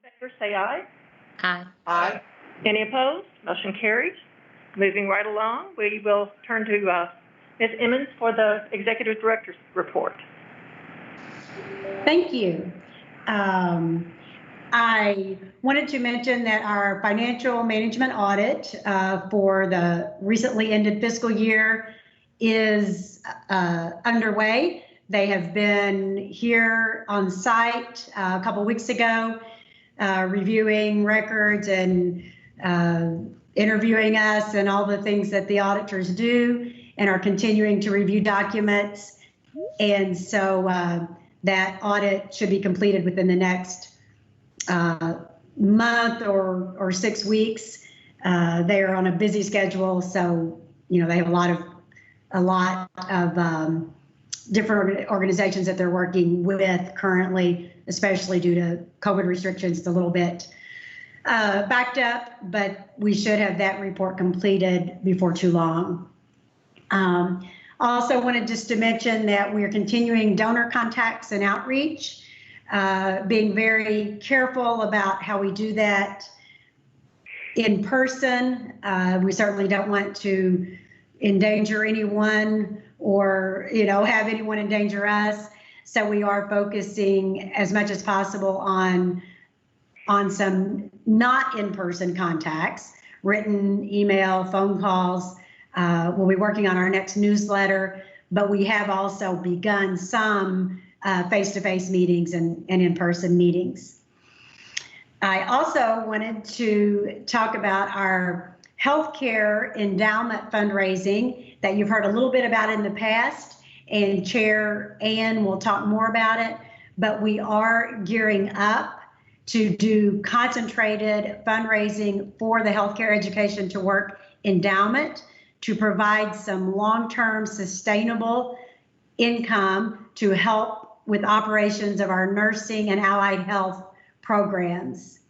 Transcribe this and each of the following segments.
favor say aye. Aye. Aye. Any opposed? Motion carries. Moving right along, we will turn to Ms. Emmons for the Executive Director's report. Thank you. I wanted to mention that our financial management audit for the recently ended fiscal year is underway. They have been here on site a couple weeks ago, reviewing records and interviewing us and all the things that the auditors do, and are continuing to review documents. And so that audit should be completed within the next month or 6 weeks. They are on a busy schedule, so they have a lot of different organizations that they're working with currently, especially due to COVID restrictions. It's a little bit backed up, but we should have that report completed before too long. Also wanted just to mention that we are continuing donor contacts and outreach, being very careful about how we do that in person. We certainly don't want to endanger anyone or have anyone endanger us. So we are focusing as much as possible on some not in-person contacts, written, email, phone calls. We'll be working on our next newsletter, but we have also begun some face-to-face meetings and in-person meetings. I also wanted to talk about our healthcare endowment fundraising that you've heard a little bit about in the past, and Chair Ann will talk more about it, but we are gearing up to do concentrated fundraising for the Healthcare Education to Work Endowment to provide some long-term sustainable income to help with operations of our nursing and allied health programs.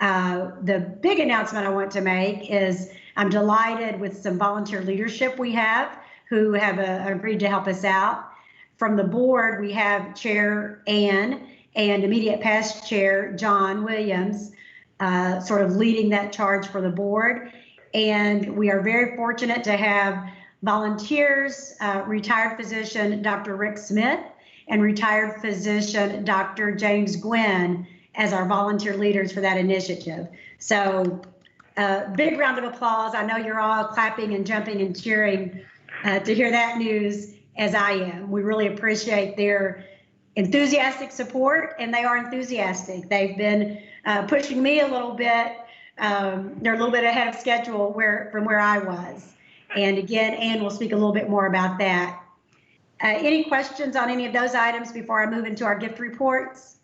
The big announcement I want to make is I'm delighted with some volunteer leadership we have who have agreed to help us out. From the board, we have Chair Ann and immediate past Chair John Williams sort of leading that charge for the board. And we are very fortunate to have volunteers, retired physician Dr. Rick Smith and retired physician Dr. James Gwynn as our volunteer leaders for that initiative. So big round of applause. I know you're all clapping and jumping and cheering to hear that news, as I am. We really appreciate their enthusiastic support, and they are enthusiastic. They've been pushing me a little bit. They're a little bit ahead of schedule from where I was. And again, Ann will speak a little bit more about that. Any questions on any of those items before I move into our gift reports?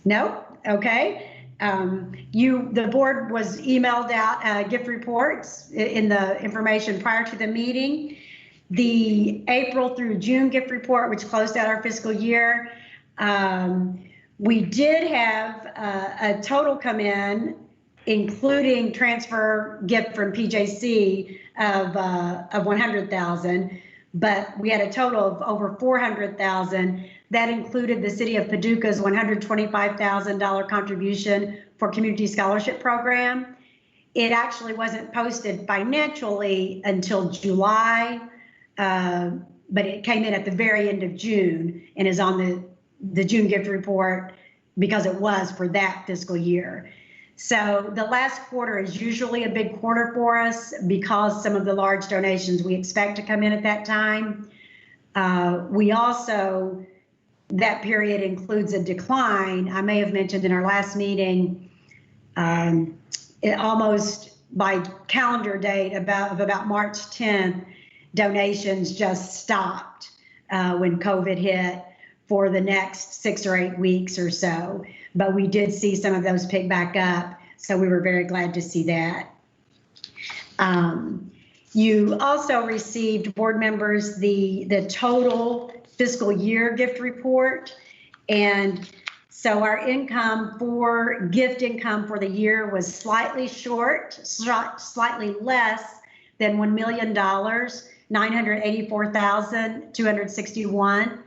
No? Okay. The board was emailed out gift reports in the information prior to the meeting. The April through June gift report, which closed out our fiscal year, we did have a total come in, including transfer gift from PJC of 100,000, but we had a total of over 400,000. That included the City of Paducah's $125,000 contribution for Community Scholarship Program. It actually wasn't posted financially until July, but it came in at the very end of June and is on the June gift report because it was for that fiscal year. So the last quarter is usually a big quarter for us because some of the large donations we expect to come in at that time. We also, that period includes a decline. I may have mentioned in our last meeting, almost by calendar date of about March 10th, donations just stopped when COVID hit for the next 6 or 8 weeks or so. But we did see some of those pick back up, so we were very glad to see that. You also received, board members, the total fiscal year gift report. And so our gift income for the year was slightly short, slightly less than $1 million, $984,261.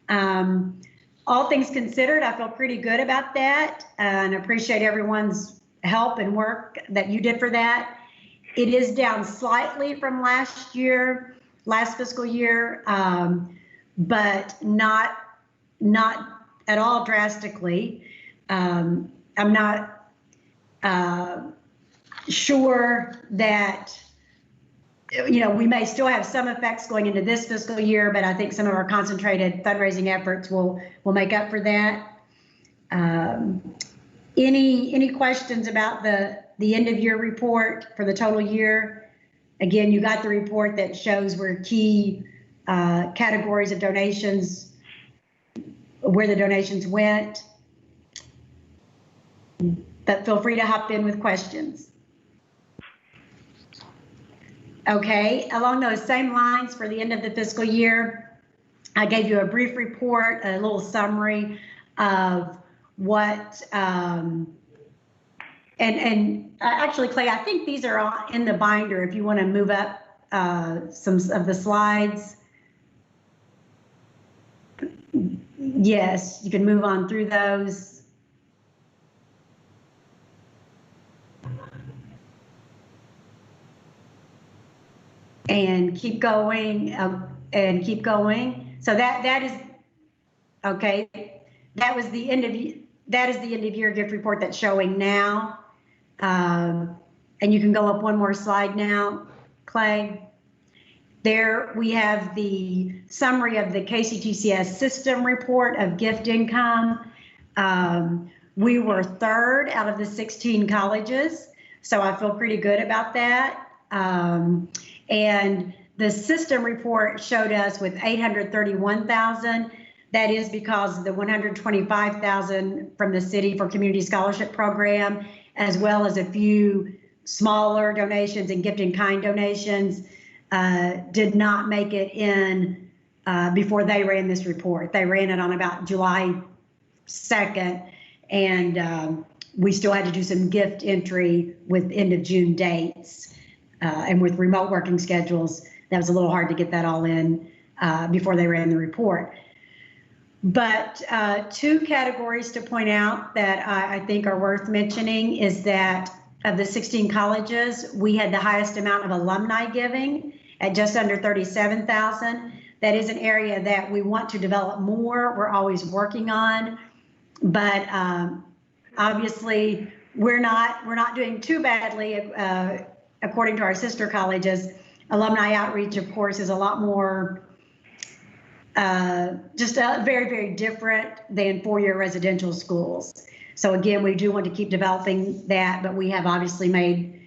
All things considered, I feel pretty good about that and appreciate everyone's help and work that you did for that. It is down slightly from last fiscal year, but not at all drastically. I'm not sure that, we may still have some effects going into this fiscal year, but I think some of our concentrated fundraising efforts will make up for that. Any questions about the end of year report for the total year? Again, you got the report that shows where key categories of donations, where the donations went. But feel free to hop in with questions. Okay, along those same lines, for the end of the fiscal year, I gave you a brief report, a little summary of what, actually, Clay, I think these are all in the binder if you want to move up some of the slides. Yes, you can move on through those. And keep going, and keep going. So that is okay. That is the end of year gift report that's showing now. And you can go up one more slide now, Clay. There we have the summary of the KCTCS system report of gift income. We were third out of the 16 colleges, so I feel pretty good about that. And the system report showed us with 831,000. That is because of the 125,000 from the city for community scholarship program, as well as a few smaller donations and gift in kind donations did not make it in before they ran this report. They ran it on about July 2nd, and we still had to do some gift entry with end of June dates. And with remote working schedules, that was a little hard to get that all in before they ran the report. But two categories to point out that I think are worth mentioning is that of the 16 colleges, we had the highest amount of alumni giving at just under 37,000. That is an area that we want to develop more. We're always working on, but obviously we're not doing too badly. According to our sister colleges, alumni outreach, of course, is a lot more, just very, very different than four-year residential schools. So again, we do want to keep developing that, but we have obviously made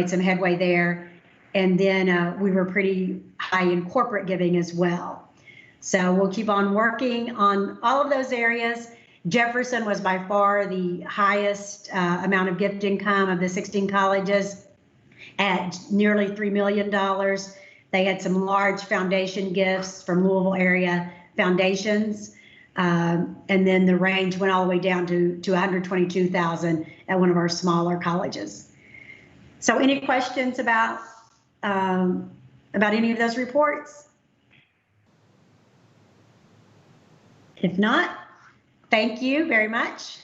some headway there. And then we were pretty high in corporate giving as well. So we'll keep on working on all of those areas. Jefferson was by far the highest amount of gift income of the 16 colleges, at nearly $3 million. They had some large foundation gifts from Louisville area foundations. And then the range went all the way down to 122,000 at one of our smaller colleges. So any questions about any of those reports? If not, thank you very much.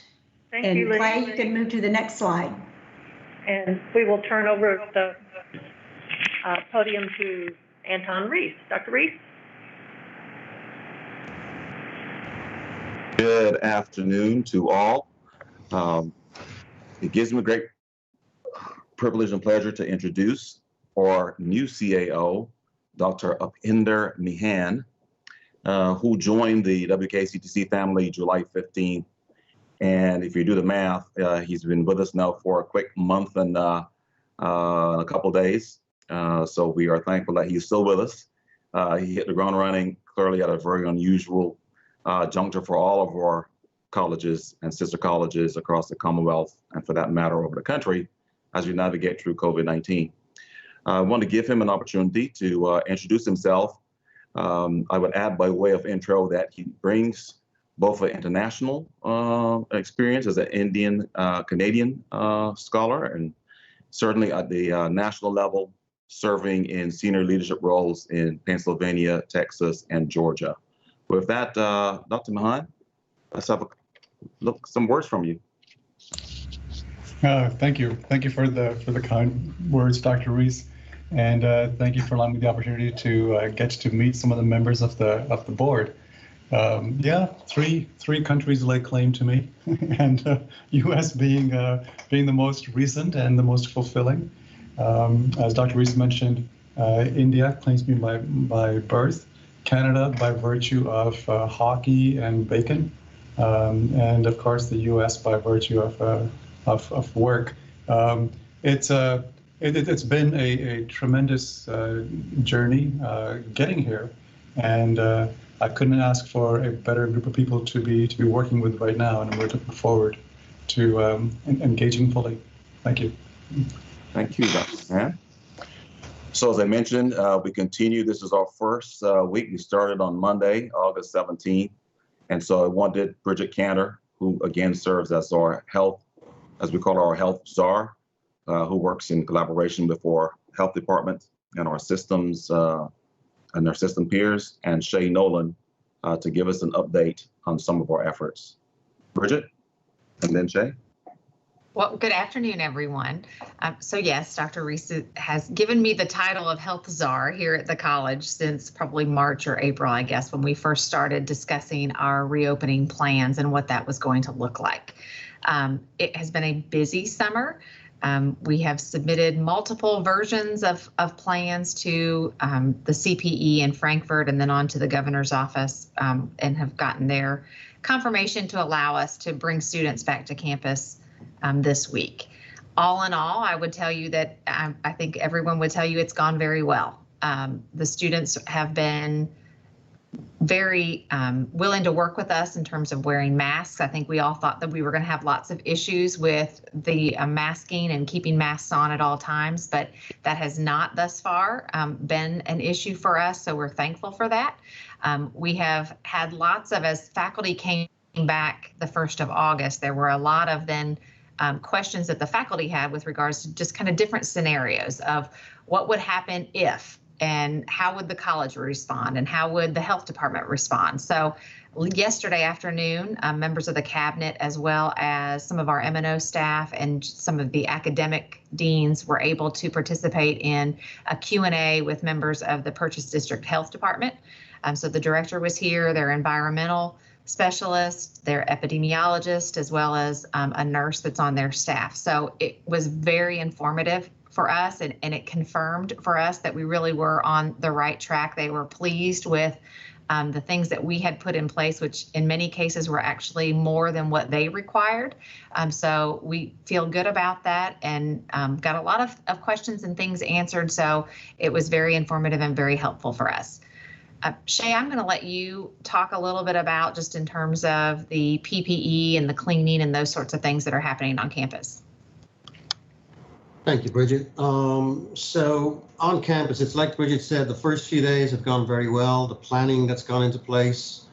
Thank you, Liz. And Clay, you can move to the next slide. And we will turn over the podium to Anton Reese. Dr. Reese? Good afternoon to all. It gives me great privilege and pleasure to introduce our new CAO, Dr. Upinder Mehan, who joined the WKCTC family July 15th. And if you do the math, he's been with us now for a quick month and a couple days. So we are thankful that he's still with us. He hit the ground running clearly at a very unusual juncture for all of our colleges and sister colleges across the Commonwealth, and for that matter, over the country, as we navigate through COVID-19. I want to give him an opportunity to introduce himself. I would add by way of intro that he brings both an international experience as an Indian Canadian scholar, and certainly at the national level, serving in senior leadership roles in Pennsylvania, Texas, and Georgia. With that, Dr. Mahan, let's have some words from you. Thank you. Thank you for the kind words, Dr. Reese, and thank you for allowing me the opportunity to get to meet some of the members of the board. Yeah, three countries lay claim to me, and U.S. being the most recent and the most fulfilling. As Dr. Reese mentioned, India claims me by birth, Canada by virtue of hockey and bacon, and of course the U.S. by virtue of work. It's been a tremendous journey getting here, and I couldn't ask for a better group of people to be working with right now, and we're looking forward to engaging fully. Thank you. Thank you, Dr. Mahan. So as I mentioned, we continue. This is our first week. We started on Monday, August 17th. And so I wanted Bridget Cantor, who again serves as our health, as we call her, our health czar, who works in collaboration with our health department and our systems and our system peers, and Shay Nolan to give us an update on some of our efforts. Bridget, and then Shay. Well, good afternoon, everyone. So yes, Dr. Reese has given me the title of Health Czar here at the college since probably March or April, I guess, when we first started discussing our reopening plans and what that was going to look like. It has been a busy summer. We have submitted multiple versions of plans to the CPE in Frankfurt and then on to the governor's office and have gotten their confirmation to allow us to bring students back to campus this week. All in all, I would tell you that I think everyone would tell you it's gone very well. The students have been very willing to work with us in terms of wearing masks. I think we all thought that we were going to have lots of issues with the masking and keeping masks on at all times, but that has not thus far been an issue for us, so we're thankful for that. We have had lots of, as faculty came back the 1st of August, there were a lot of then questions that the faculty had with regards to just kind of different scenarios of what would happen if, and how would the college respond, and how would the health department respond. So yesterday afternoon, members of the cabinet, as well as some of our M&O staff and some of the academic deans, were able to participate in a Q&A with members of the Purchase District Health Department. So the director was here, their environmental specialist, their epidemiologist, as well as a nurse that's on their staff. So it was very informative for us, and it confirmed for us that we really were on the right track. They were pleased with the things that we had put in place, which in many cases were actually more than what they required. So we feel good about that, and got a lot of questions and things answered. So it was very informative and very helpful for us. Shay, I'm going to let you talk a little bit about just in terms of the PPE and the cleaning and those sorts of things that are happening on campus. Thank you, Bridget. So on campus, it's like Bridget said, the first few days have gone very well. The planning that's gone into place,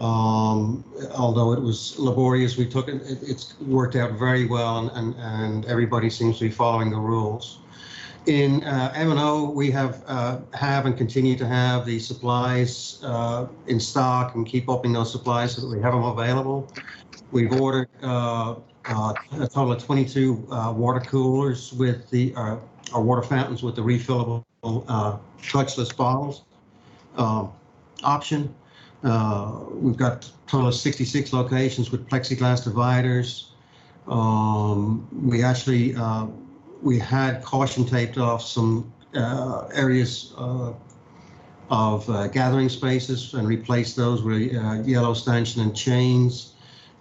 although it was laborious, it's worked out very well, and everybody seems to be following the rules. In M&O, we have and continue to have the supplies in stock and keep upping those supplies so that we have them available. We've ordered a total of 22 water coolers with our water fountains with the refillable touchless bottles option. We've got a total of 66 locations with plexiglass dividers. We actually we had caution taped off some areas of gathering spaces and replaced those with yellow stanchion and chains.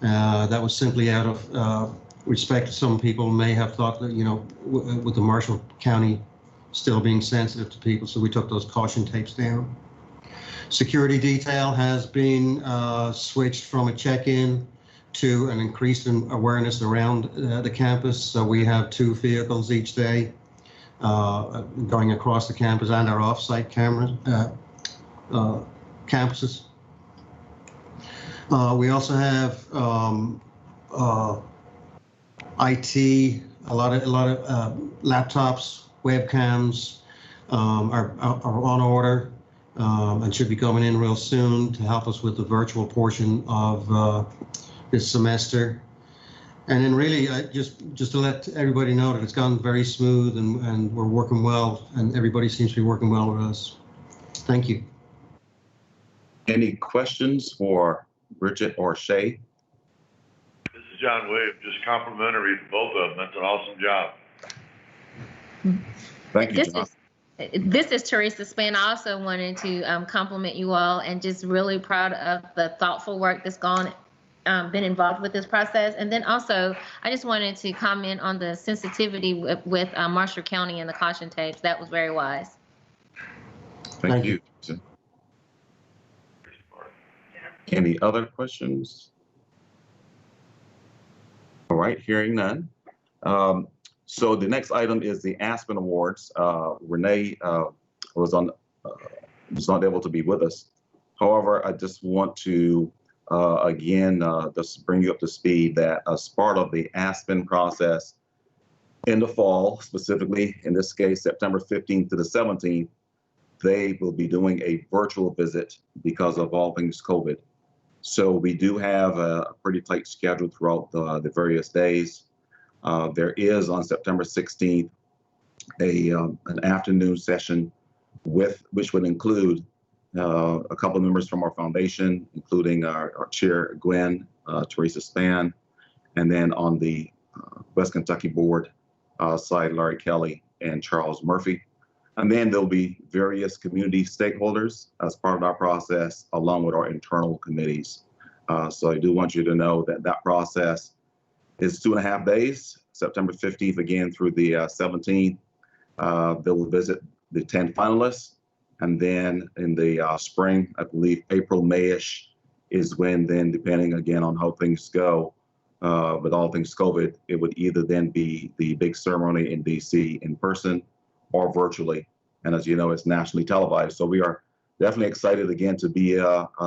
That was simply out of respect. Some people may have thought that, with the Marshall County still being sensitive to people, so we took those caution tapes down. Security detail has been switched from a check-in to an increased awareness around the campus. So we have 2 vehicles each day going across the campus and our off-site campuses. We also have IT, a lot of laptops, webcams are on order. and should be coming in real soon to help us with the virtual portion of this semester. And then really, just to let everybody know that it's gone very smooth and we're working well, and everybody seems to be working well with us. Thank you. Any questions for Bridget or Shay? This is John Williams, just complimentary to both of them. That's an awesome job. Thank you, John. This is Teresa Spann. I also wanted to compliment you all and just really proud of the thoughtful work that's been involved with this process. And then also, I just wanted to comment on the sensitivity with Marshall County and the caution tapes. That was very wise. Thank you. Any other questions? All right, hearing none. So the next item is the Aspen Awards. Renee was not able to be with us. However, I just want to again just bring you up to speed that as part of the Aspen process in the fall, specifically in this case September 15th to the 17th, they will be doing a virtual visit because of all things COVID. So we do have a pretty tight schedule throughout the various days. There is on September 16th an afternoon session which would include a couple of members from our foundation, including our chair, Gwen, Teresa Spann, and then on the West Kentucky board side, Larry Kelly and Charles Murphy. And then there'll be various community stakeholders as part of our process, along with our internal committees. So I do want you to know that that process is 2.5 days, September 15th again through the 17th. They will visit the 10 finalists. And then in the spring, I believe April, May-ish is when then, depending again on how things go, with all things COVID, it would either then be the big ceremony in DC in person or virtually. And as you know, it's nationally televised. So we are definitely excited again to be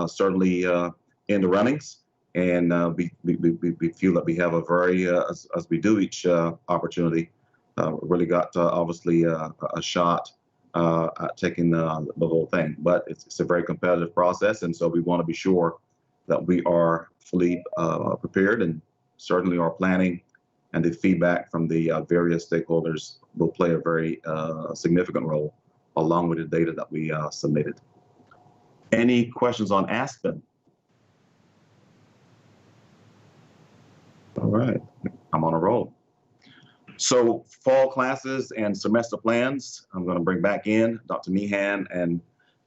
certainly in the runnings. And we feel that we have a very, as we do each opportunity, really got obviously a shot at taking the whole thing. But it's a very competitive process. And so we want to be sure that we are fully prepared, and certainly our planning and the feedback from the various stakeholders will play a very significant role along with the data that we submitted. Any questions on Aspen? All right, I'm on a roll. So fall classes and semester plans, I'm going to bring back in Dr. Meehan and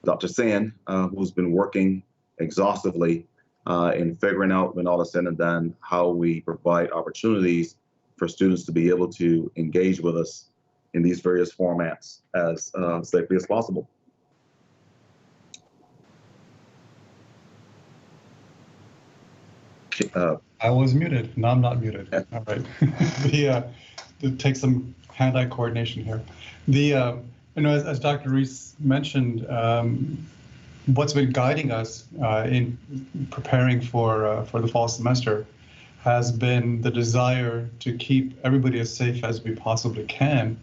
Dr. Sen, who's been working exhaustively in figuring out, when all is said and done, how we provide opportunities for students to be able to engage with us in these various formats as safely as possible. I was muted. No, I'm not muted. All right. It takes some hand-eye coordination here. As Dr. Reese mentioned, what's been guiding us in preparing for the fall semester has been the desire to keep everybody as safe as we possibly can.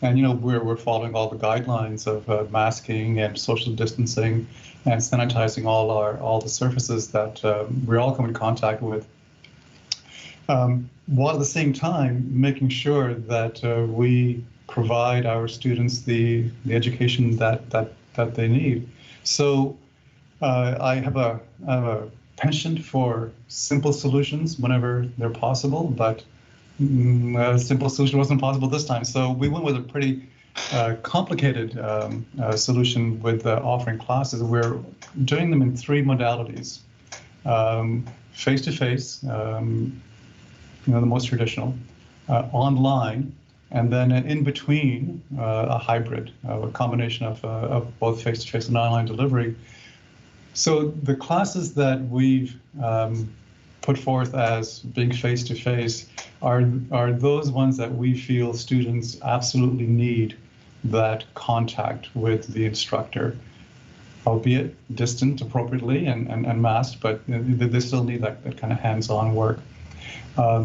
And we're following all the guidelines of masking and social distancing and sanitizing all the surfaces that we all come in contact with, while at the same time making sure that we provide our students the education that they need. So I have a penchant for simple solutions whenever they're possible, but a simple solution wasn't possible this time. So we went with a pretty complicated solution with offering classes. We're doing them in 3 modalities: face-to-face, the most traditional, online, and then in between a hybrid, a combination of both face-to-face and online delivery. So the classes that we've put forth as being face-to-face are those ones that we feel students absolutely need that contact with the instructor, albeit distant appropriately and masked, but they still need that kind of hands-on work.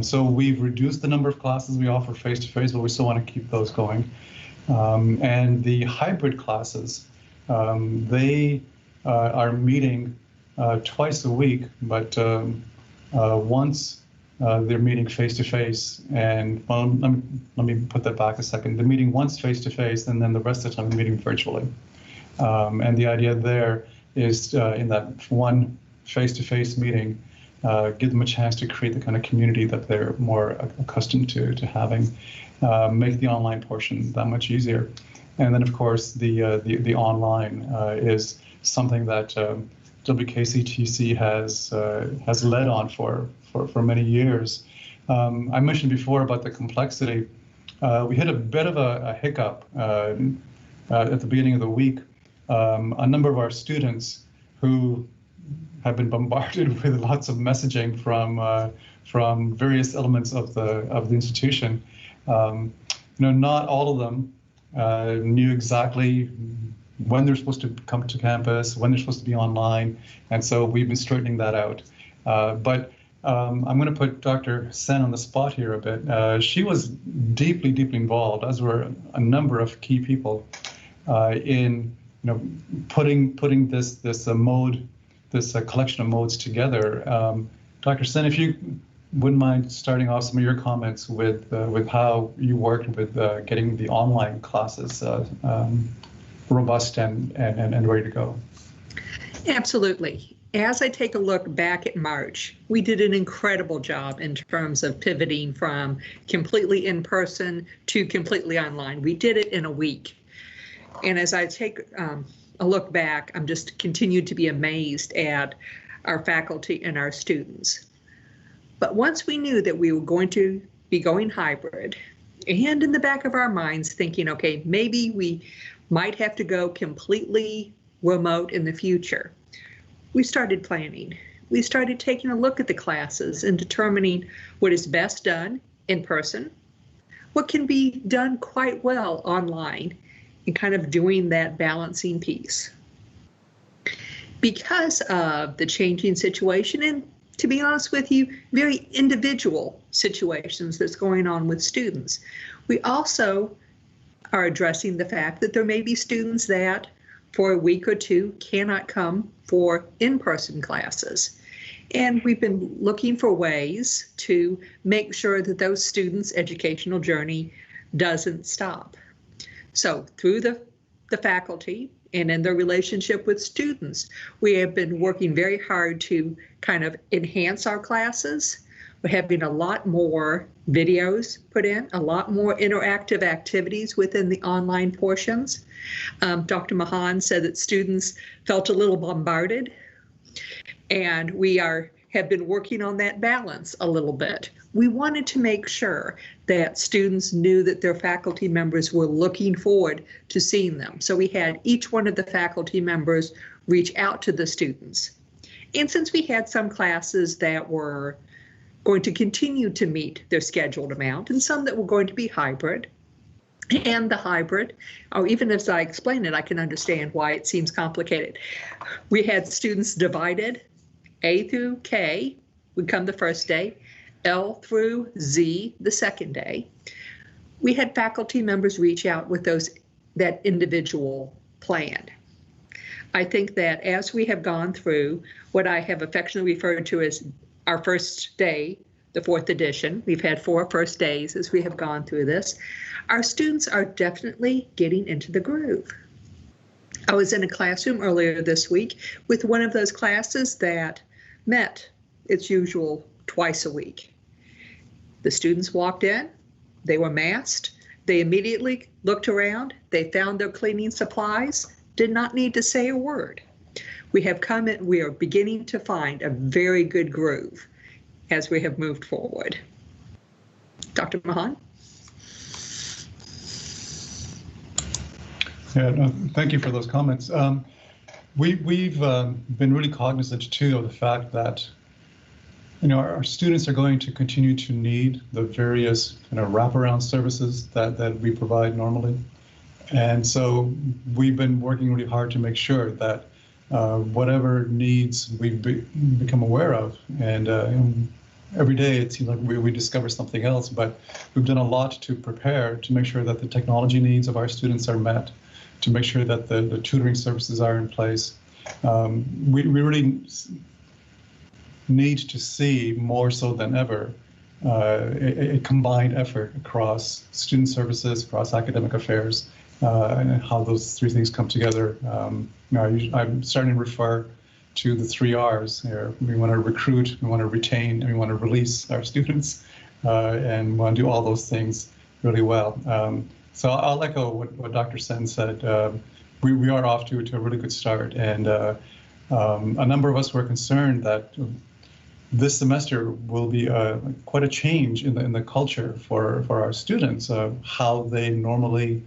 So we've reduced the number of classes we offer face-to-face, but we still want to keep those going. And the hybrid classes They are meeting twice a week, but once they're meeting face-to-face, and well, let me put that back a second. They're meeting once face-to-face, and then the rest of the time they're meeting virtually. And the idea there is in that one face-to-face meeting, give them a chance to create the kind of community that they're more accustomed to having, make the online portion that much easier. And then, of course, the online is something that WKCTC has led on for many years. I mentioned before about the complexity. We hit a bit of a hiccup at the beginning of the week. A number of our students who have been bombarded with lots of messaging from various elements of the institution. Not all of them knew exactly when they're supposed to come to campus, when they're supposed to be online, and so we've been straightening that out. But I'm going to put Dr. Sen on the spot here a bit. She was deeply involved, as were a number of key people in putting this collection of modes together. Dr. Sen, if you wouldn't mind starting off some of your comments with how you worked with getting the online classes robust and ready to go. Absolutely. As I take a look back at March, we did an incredible job in terms of pivoting from completely in person to completely online. We did it in a week. And as I take a look back, I'm just continued to be amazed at our faculty and our students. But once we knew that we were going to be going hybrid, and in the back of our minds thinking, okay, maybe we might have to go completely remote in the future, we started planning. We started taking a look at the classes and determining what is best done in person, what can be done quite well online, and kind of doing that balancing piece. Because of the changing situation, and to be honest with you, very individual situations that's going on with students, we also are addressing the fact that there may be students that for a week or two cannot come for in-person classes. And we've been looking for ways to make sure that those students' educational journey doesn't stop. So through the faculty and in their relationship with students, we have been working very hard to kind of enhance our classes. We're having a lot more videos put in, a lot more interactive activities within the online portions. Dr. Mahan said that students felt a little bombarded, and we have been working on that balance a little bit. We wanted to make sure that students knew that their faculty members were looking forward to seeing them. So we had each one of the faculty members reach out to the students. And since we had some classes that were going to continue to meet their scheduled amount and some that were going to be hybrid, and the hybrid, or even as I explain it, I can understand why it seems complicated. We had students divided. A through K would come the first day, L through Z the second day. We had faculty members reach out with that individual plan. I think that as we have gone through what I have affectionately referred to as our first day, the 4th edition, we've had 4 first days as we have gone through this, our students are definitely getting into the groove. I was in a classroom earlier this week with one of those classes that met its usual twice a week. The students walked in, they were masked, they immediately looked around, they found their cleaning supplies, did not need to say a word. We are beginning to find a very good groove as we have moved forward. Dr. Mahan? Yeah, no, thank you for those comments. We've been really cognizant too of the fact that our students are going to continue to need the various kind of wraparound services that we provide normally. And so we've been working really hard to make sure that whatever needs we've become aware of, and every day it seems like we discover something else, but we've done a lot to prepare to make sure that the technology needs of our students are met, to make sure that the tutoring services are in place. We really need to see more so than ever a combined effort across student services, across academic affairs, and how those three things come together. I'm starting to refer to the 3 R's here. We want to recruit, we want to retain, and we want to release our students, and we want to do all those things really well. So I'll echo what Dr. Sen said. We are off to a really good start, and a number of us were concerned that this semester will be quite a change in the culture for our students, how they normally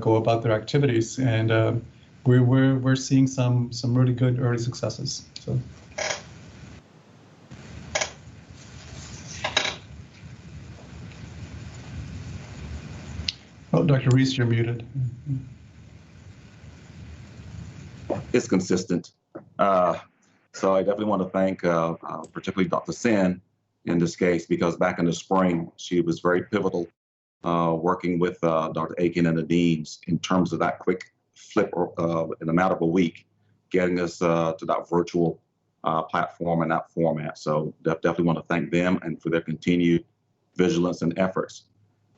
go about their activities, and we're seeing some really good early successes. So. Oh, Dr. Reese, you're muted. It's consistent. So I definitely want to thank particularly Dr. Sen in this case, because back in the spring, she was very pivotal working with Dr. Aiken and the deans in terms of that quick flip in a matter of a week, getting us to that virtual platform and that format. So definitely want to thank them and for their continued vigilance and efforts.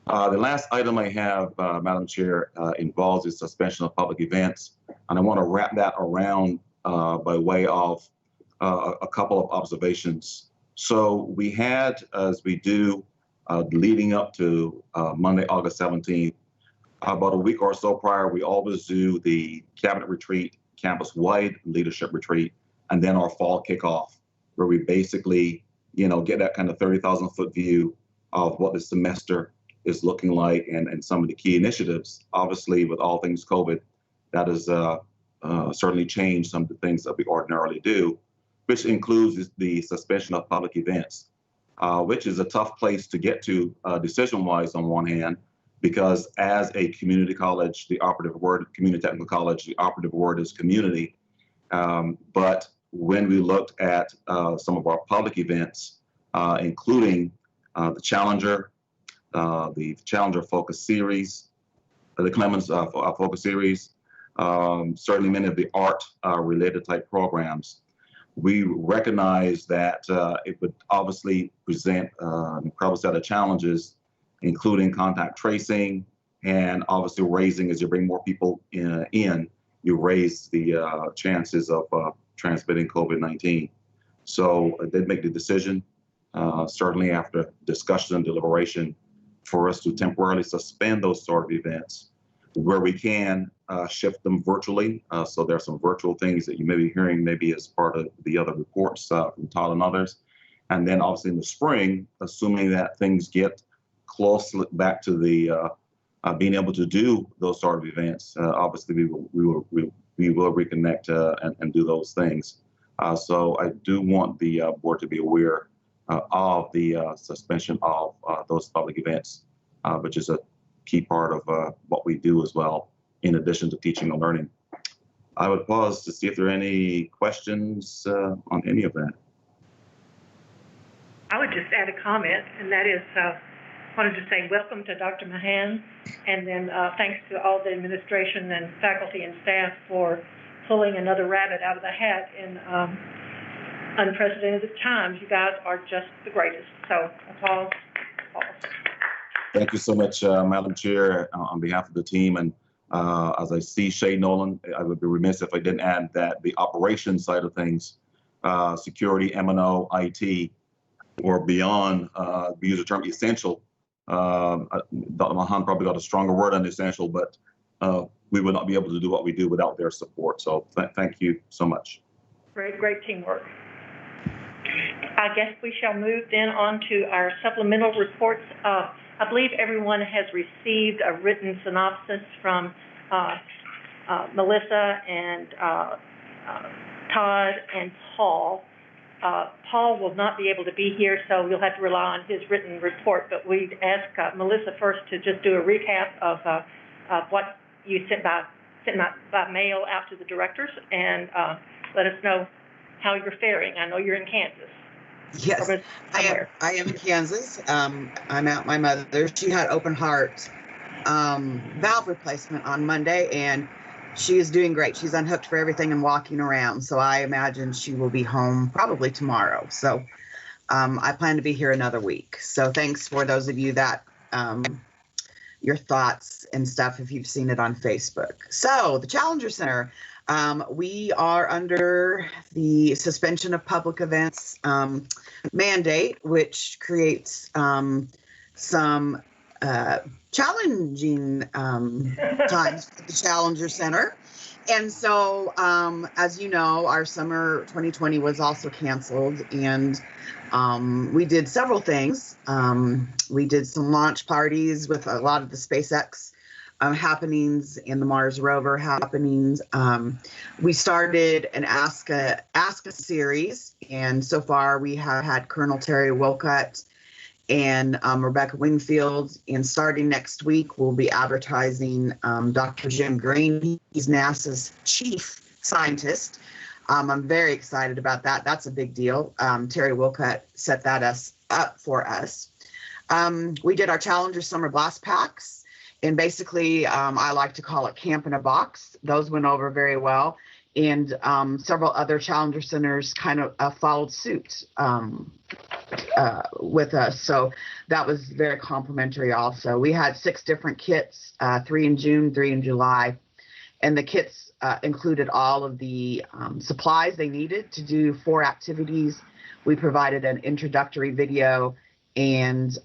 The last item I have, Madam Chair, involves the suspension of public events. And I want to wrap that around by way of a couple of observations. So we had, as we do, leading up to Monday, August 17th, about a week or so prior, we always do the cabinet retreat, campus-wide leadership retreat, and then our fall kickoff, where we basically, get that kind of 30,000-foot view of what the semester is looking like and some of the key initiatives. Obviously, with all things COVID, that has certainly changed some of the things that we ordinarily do, which includes the suspension of public events, which is a tough place to get to decision-wise on one hand, because as a community college, the operative word, community technical college, the operative word is community. But when we looked at some of our public events, including the Challenger Focus Series, the Clemson Focus Series, certainly many of the art-related type programs, we recognize that it would obviously present an incredible set of challenges, including contact tracing and obviously raising, as you bring more people in, you raise the chances of transmitting COVID-19. So I did make the decision, certainly after discussion and deliberation, for us to temporarily suspend those sort of events. Where we can, shift them virtually. So there are some virtual things that you may be hearing maybe as part of the other reports from Todd and others. And then obviously in the spring, assuming that things get close back to the being able to do those sort of events, obviously we will reconnect and do those things. So I do want the board to be aware of the suspension of those public events, which is a key part of what we do as well, in addition to teaching and learning. I would pause to see if there are any questions on any of that. I would just add a comment, and that is, wanted to say welcome to Dr. Mahan, and then thanks to all the administration and faculty and staff for pulling another rabbit out of the hat in unprecedented times. You guys are just the greatest. So applause. Thank you so much, Madam Chair, on behalf of the team. And as I see Shay Nolan, I would be remiss if I didn't add that the operations side of things, security, M&O, IT, or beyond, we use the term essential. Dr. Mahan probably got a stronger word on essential, but we would not be able to do what we do without their support. So thank you so much. Great teamwork. I guess we shall move then on to our supplemental reports. I believe everyone has received a written synopsis from Melissa and Todd and Paul. Paul will not be able to be here, so you'll have to rely on his written report, but we'd ask Melissa first to just do a recap of what you sent by mail out to the directors, and let us know how you're faring. I know you're in Kansas. Yes, I am in Kansas. I'm at my mother's. She had open heart valve replacement on Monday, and she is doing great. She's unhooked for everything and walking around. So I imagine she will be home probably tomorrow. So I plan to be here another week. So thanks for those of you that your thoughts and stuff if you've seen it on Facebook. So the Challenger Center, we are under the suspension of public events mandate, which creates some challenging times for the Challenger Center. And so, as you know, our summer 2020 was also canceled, and we did several things. We did some launch parties with a lot of the SpaceX happenings and the Mars rover happenings. We started an Ask a series, and so far we have had Colonel Terry Wilcutt and Rebecca Wingfield. And starting next week, we'll be advertising Dr. Jim Green. He's NASA's chief scientist. I'm very excited about that. That's a big deal. Terry Wilcutt set that up for us. We did our Challenger Summer Blast Packs, and basically I like to call it Camp in a Box. Those went over very well. And several other Challenger Centers kind of followed suit with us. So that was very complimentary also. We had 6 different kits, 3 in June, 3 in July. And the kits included all of the supplies they needed to do 4 activities. We provided an introductory video, and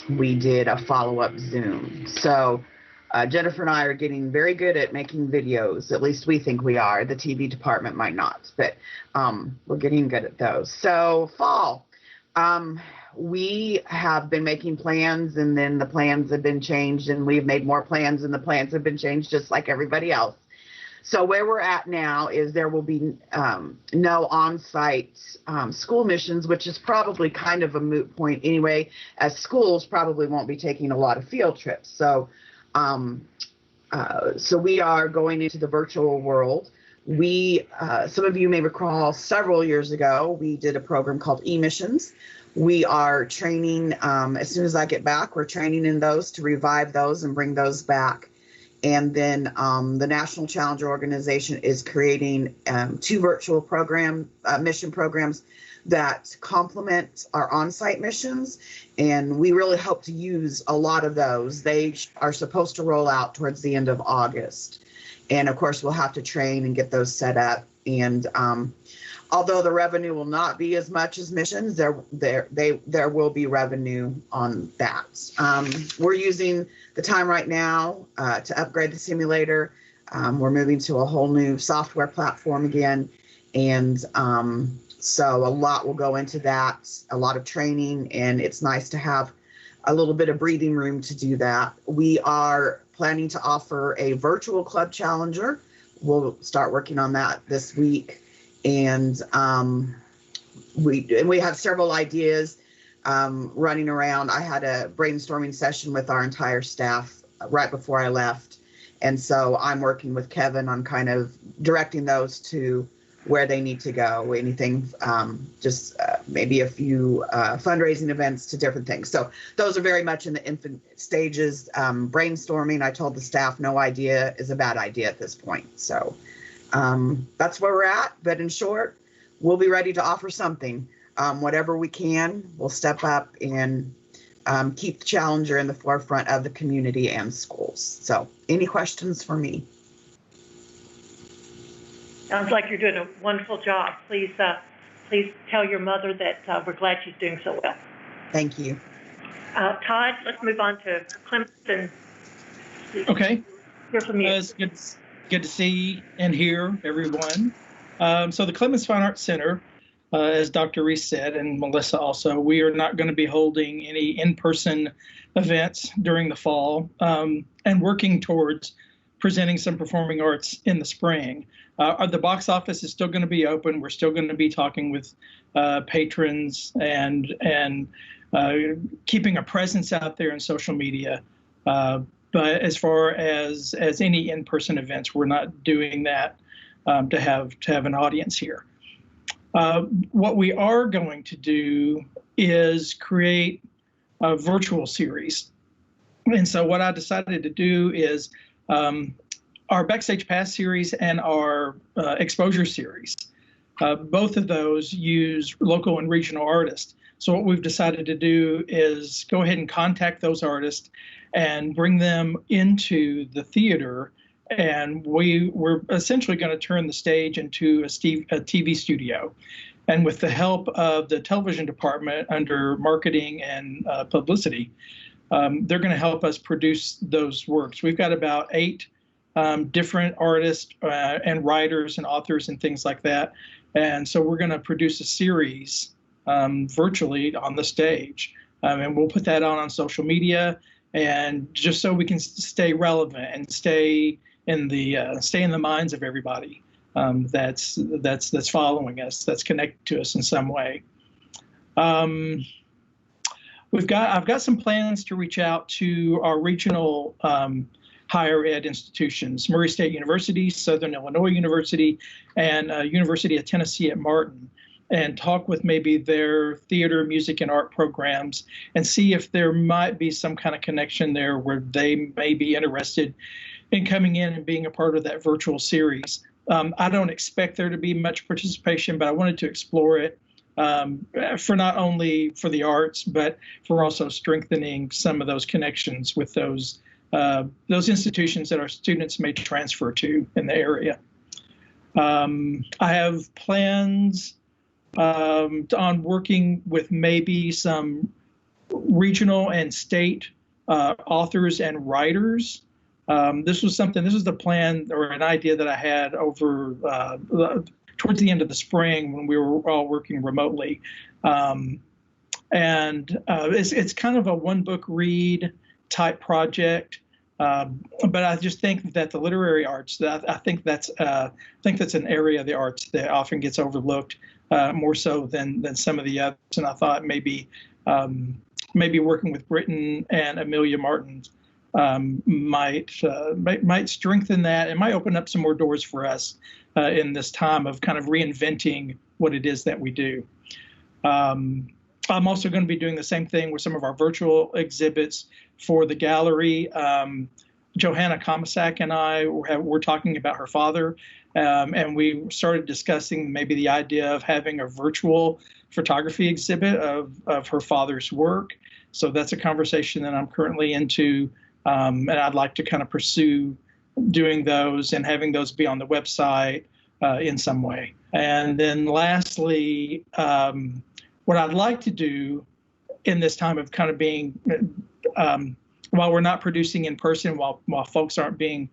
we did a follow-up Zoom. So Jennifer and I are getting very good at making videos. At least we think we are. The TV department might not, but we're getting good at those. So fall, we have been making plans, and then the plans have been changed, and we've made more plans, and the plans have been changed just like everybody else. So where we're at now is there will be no on-site school missions, which is probably kind of a moot point anyway, as schools probably won't be taking a lot of field trips. So so we are going into the virtual world. We, some of you may recall several years ago, we did a program called eMissions. We are training, as soon as I get back, we're training in those to revive those and bring those back. And then the National Challenger Organization is creating 2 virtual mission programs that complement our on-site missions, and we really hope to use a lot of those. They are supposed to roll out towards the end of August, and of course we'll have to train and get those set up. And although the revenue will not be as much as missions, there will be revenue on that. We're using the time right now to upgrade the simulator. We're moving to a whole new software platform again, and so a lot will go into that, a lot of training, and it's nice to have a little bit of breathing room to do that. We are planning to offer a virtual Club Challenger. We'll start working on that this week. And we have several ideas running around. I had a brainstorming session with our entire staff right before I left. And so I'm working with Kevin on kind of directing those to where they need to go, anything, just maybe a few fundraising events to different things. So those are very much in the infant stages. Brainstorming, I told the staff no idea is a bad idea at this point. So that's where we're at. But in short, we'll be ready to offer something. Whatever we can, we'll step up and keep the Challenger in the forefront of the community and schools. So any questions for me? Sounds like you're doing a wonderful job. Please tell your mother that we're glad she's doing so well. Thank you. Todd, let's move on to Clemson. Okay. Hear from you. It's good to see and hear everyone. So the Clemson Fine Arts Center, as Dr. Reese said, and Melissa also, we are not going to be holding any in-person events during the fall, and working towards presenting some performing arts in the spring. The box office is still going to be open. We're still going to be talking with patrons and keeping a presence out there in social media. But as far as any in-person events, we're not doing that to have an audience here. What we are going to do is create a virtual series. And so what I decided to do is our Backstage Pass series and our Exposure series. Both of those use local and regional artists. So what we've decided to do is go ahead and contact those artists and bring them into the theater. And we're essentially going to turn the stage into a TV studio. And with the help of the television department under marketing and publicity, they're going to help us produce those works. We've got about 8 different artists and writers and authors and things like that. And so we're going to produce a series virtually on the stage. And we'll put that on social media, and just so we can stay relevant and stay in the minds of everybody that's following us, that's connected to us in some way. I've got some plans to reach out to our regional higher ed institutions, Murray State University, Southern Illinois University, and University of Tennessee at Martin, and talk with maybe their theater, music, and art programs and see if there might be some kind of connection there where they may be interested in coming in and being a part of that virtual series. I don't expect there to be much participation, but I wanted to explore it for not only for the arts, but for also strengthening some of those connections with those institutions that our students may transfer to in the area. I have plans on working with maybe some regional and state authors and writers. This was the plan or an idea that I had over towards the end of the spring when we were all working remotely. It's kind of a one book read type project. But I just think that the literary arts, I think that's an area of the arts that often gets overlooked more so than some of the others. And I thought maybe working with Britton and Amelia Martin might strengthen that. It might open up some more doors for us in this time of kind of reinventing what it is that we do. I'm also going to be doing the same thing with some of our virtual exhibits for the gallery. Johanna Komisak and I were talking about her father, and we started discussing maybe the idea of having a virtual photography exhibit of her father's work. So that's a conversation that I'm currently into, and I'd like to kind of pursue doing those and having those be on the website in some way. And then lastly, what I'd like to do in this time of kind of being, while we're not producing in person, while folks aren't being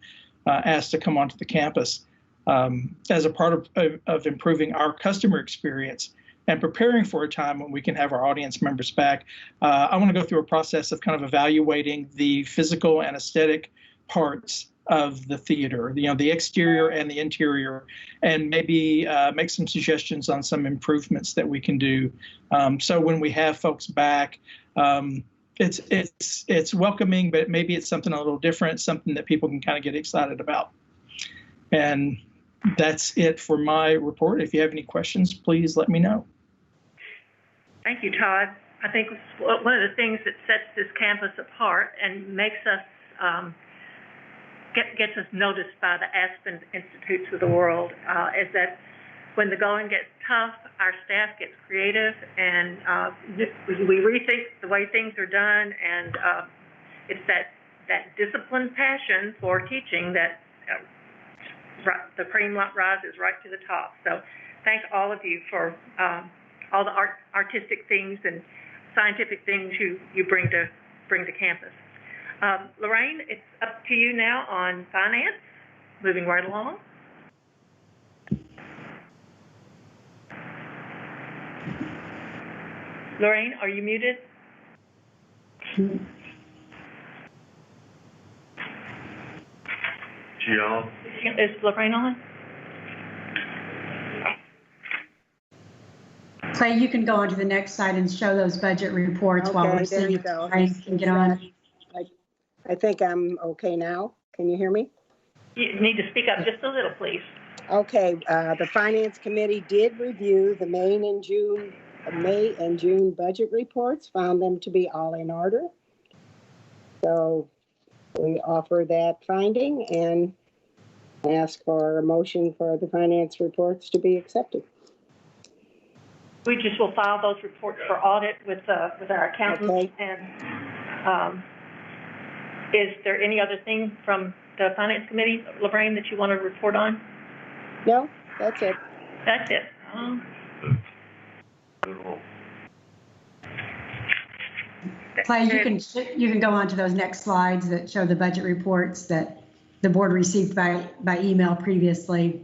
asked to come onto the campus, as a part of improving our customer experience and preparing for a time when we can have our audience members back, I want to go through a process of kind of evaluating the physical and aesthetic parts of the theater, the exterior and the interior, and maybe make some suggestions on some improvements that we can do. So when we have folks back, it's welcoming, but maybe it's something a little different, something that people can kind of get excited about. And that's it for my report. If you have any questions, please let me know. Thank you, Todd. I think one of the things that sets this campus apart and makes us gets us noticed by the Aspen Institutes of the world is that when the going gets tough, our staff gets creative, and we rethink the way things are done, and it's that disciplined passion for teaching that the cream rises right to the top. So thank all of you for all the artistic things and scientific things you bring to campus. Lorraine, it's up to you now on finance, moving right along. Lorraine, are you muted? Jill? Is Lorraine on? Clay, you can go on to the next slide and show those budget reports while we're seeing if Lorraine can get on. I think I'm okay now. Can you hear me? You need to speak up just a little, please. Okay, the Finance Committee did review the May and June budget reports, found them to be all in order. So we offer that finding, and Ask for a motion for the finance reports to be accepted. We just will file those reports for audit with our accountants. Okay. And is there any other thing from the Finance Committee, Lorraine, that you want to report on? No, that's it. That's it. Clay, you can go on to those next slides that show the budget reports that the board received by email previously.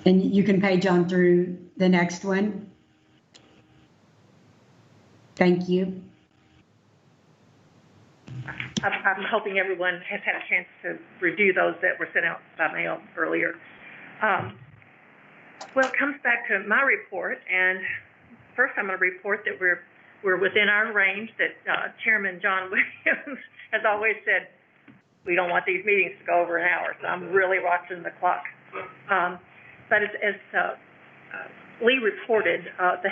And you can page on through the next one. Thank you. I'm hoping everyone has had a chance to review those that were sent out by mail earlier. Well, it comes back to my report, and first I'm going to report that we're within our range that Chairman John Williams has always said we don't want these meetings to go over an hour, so I'm really watching the clock. But as Lee reported, the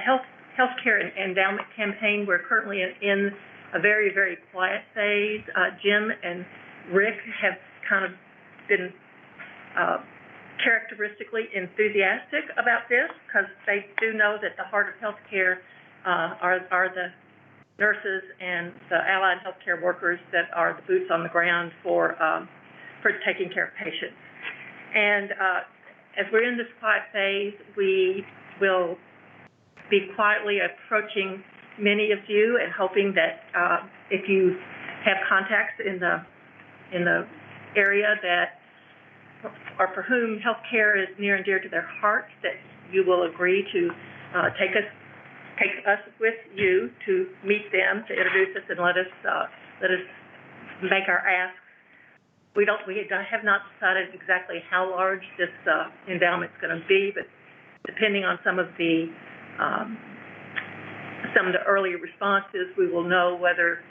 healthcare and endowment campaign, we're currently in a very, very quiet phase. Jim and Rick have kind of been characteristically enthusiastic about this because they do know that the heart of healthcare are the nurses and the allied healthcare workers that are the boots on the ground for taking care of patients. And as we're in this quiet phase, we will be quietly approaching many of you and hoping that if you have contacts in the area that or for whom healthcare is near and dear to their hearts, that you will agree to take us with you to meet them, to introduce us, and let us make our asks. We have not decided exactly how large this endowment is going to be, but depending on some of the early responses, we will know whether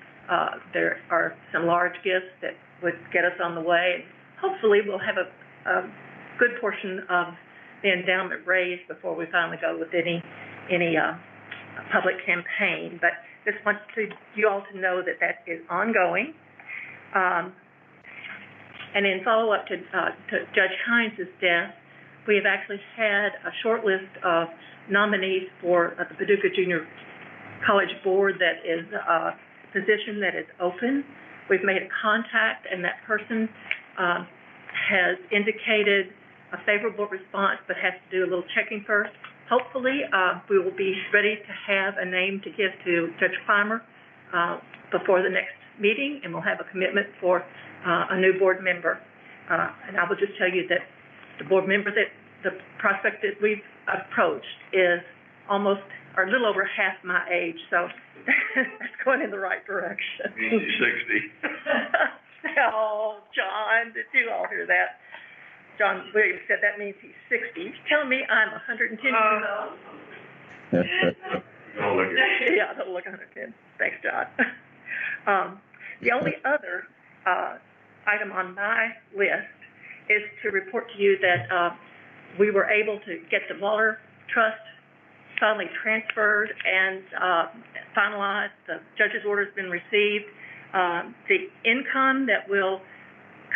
there are some large gifts that would get us on the way. And hopefully, we'll have a good portion of the endowment raised before we finally go with any public campaign. But just want you all to know that is ongoing. And in follow-up to Judge Hines' death, we have actually had a short list of nominees for the Paducah Junior College Board that is a position that is open. We've made a contact, and that person has indicated a favorable response, but has to do a little checking first. Hopefully, we will be ready to have a name to give to Judge Clymer before the next meeting, and we'll have a commitment for a new board member. And I will just tell you that the board member the prospect that we've approached is almost or a little over half my age, so that's going in the right direction. He's 60. Oh, John, did you all hear that? John Williams said that means he's 60. He's telling me I'm 110 years old. Don't look at it. Yeah, don't look 110. Thanks, John. The only other item on my list is to report to you that we were able to get the Waller Trust finally transferred and finalized. The judge's order has been received. The income that will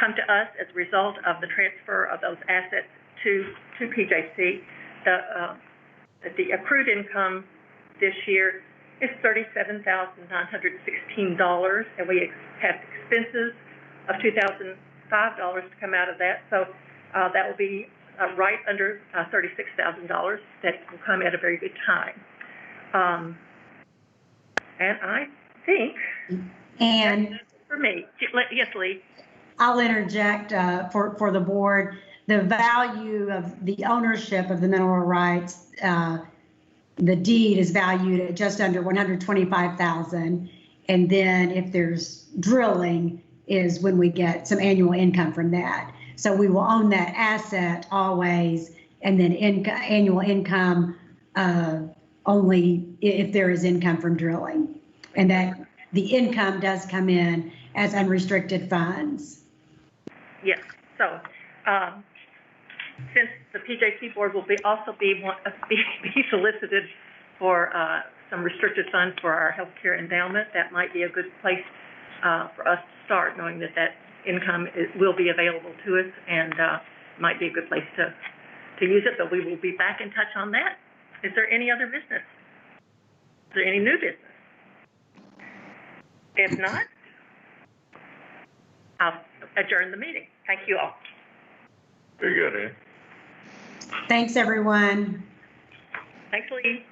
come to us as a result of the transfer of those assets to PJC, the accrued income this year is $37,916, and we have expenses of $2,005 to come out of that. So that will be right under $36,000. That will come at a very good time. And I think and for me, yes, Lee. I'll interject for the board. The value of the ownership of the mineral rights, the deed is valued at just under $125,000, and then if there's drilling, is when we get some annual income from that. So we will own that asset always, and then annual income only if there is income from drilling, and that the income does come in as unrestricted funds. Yes. So since the PJC board will also be solicited for some restricted funds for our healthcare endowment, that might be a good place for us to start, knowing that that income will be available to us and might be a good place to use it, but we will be back in touch on that. Is there any other business? Is there any new business? If not, I'll adjourn the meeting. Thank you all. Very good, Ann. Thanks, everyone. Thanks, Lee.